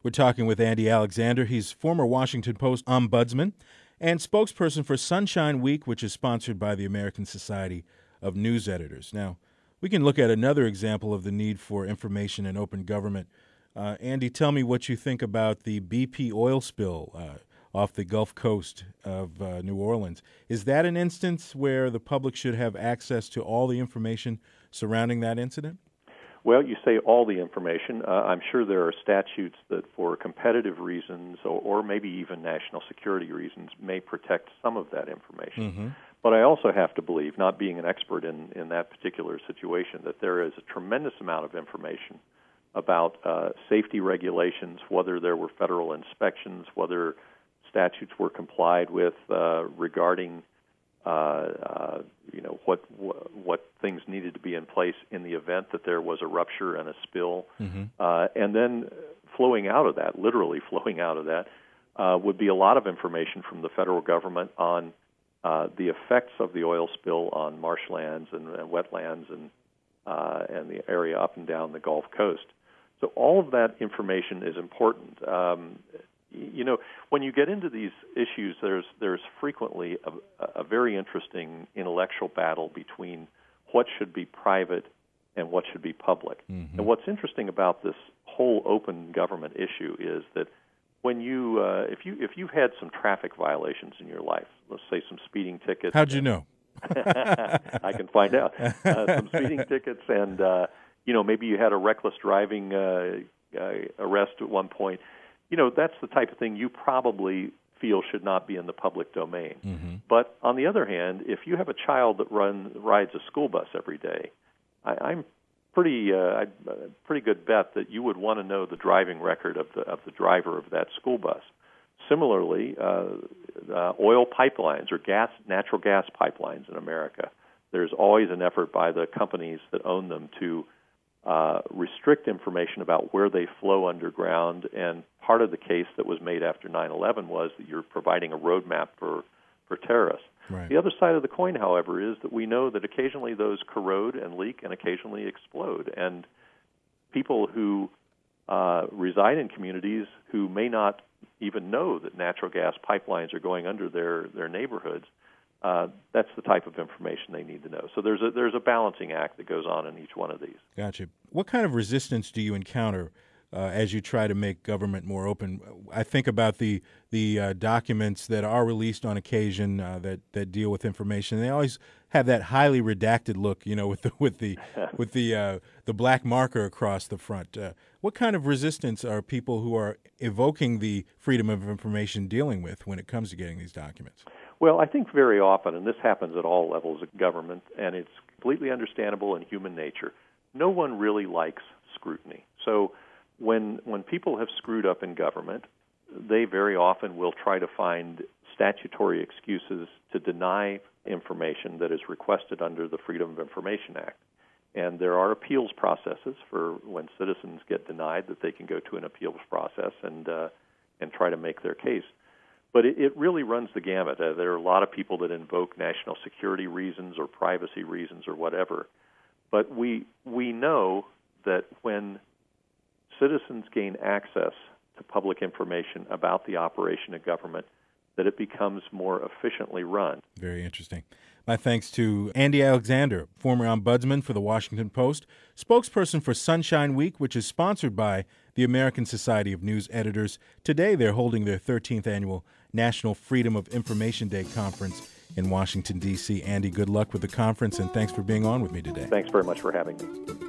We're talking with Andy Alexander. He's former Washington Post ombudsman and spokesperson for Sunshine Week, which is sponsored by the American Society of News Editors. Now, we can look at another example of the need for information in open government. Andy, tell me what you think about the BP oil spill off the Gulf Coast of New Orleans. Is that an instance where the public should have access to all the information surrounding that incident? Well, you say all the information. I'm sure there are statutes that for competitive reasons or maybe even national security reasons may protect some of that information. Mm-hmm. But I also have to believe, not being an expert in that particular situation, that there is a tremendous amount of information about safety regulations, whether there were federal inspections, whether statutes were complied with regarding what things needed to be in place in the event that there was a rupture and a spill. Mm-hmm. And then flowing out of that, literally flowing out of that, would be a lot of information from the federal government on the effects of the oil spill on marshlands and wetlands and the area up and down the Gulf Coast. So all of that information is important. When you get into these issues, there's frequently a very interesting intellectual battle between what should be private and what should be public. Mm-hmm. And what's interesting about this whole open government issue is that when you, if you've had some traffic violations in your life, let's say some speeding tickets. How'd you know? I can find out. Some speeding tickets, and maybe you had a reckless driving arrest at one point. That's the type of thing you probably feel should not be in the public domain. Mm-hmm. But on the other hand, if you have a child that rides a school bus every day, I'm pretty good bet that you would want to know the driving record of the driver of that school bus. Similarly, oil pipelines or natural gas pipelines in America, there's always an effort by the companies that own them to restrict information about where they flow underground, and part of the case that was made after 9/11 was that you're providing a roadmap for terrorists. Right. The other side of the coin, however, is that we know that occasionally those corrode and leak and occasionally explode, and people who reside in communities who may not even know that natural gas pipelines are going under their neighborhoods, that's the type of information they need to know. So there's a balancing act that goes on in each one of these. Gotcha. What kind of resistance do you encounter as you try to make government more open? I think about the documents that are released on occasion that deal with information. They always have that highly redacted look, with the black marker across the front. What kind of resistance are people who are evoking the freedom of information dealing with when it comes to getting these documents? Well, I think very often, and this happens at all levels of government, and it's completely understandable in human nature, no one really likes scrutiny. So when people have screwed up in government, they very often will try to find statutory excuses to deny information that is requested under the Freedom of Information Act. And there are appeals processes for when citizens get denied that they can go to an appeals process and try to make their case. But it really runs the gamut. There are a lot of people that invoke national security reasons or privacy reasons or whatever. But we know that when citizens gain access to public information about the operation of government, that it becomes more efficiently run. Very interesting. My thanks to Andy Alexander, former ombudsman for the Washington Post, spokesperson for Sunshine Week, which is sponsored by the American Society of News Editors. Today, they're holding their 13th annual National Freedom of Information Day Conference in Washington, D.C. Andy, good luck with the conference, and thanks for being on with me today. Thanks very much for having me.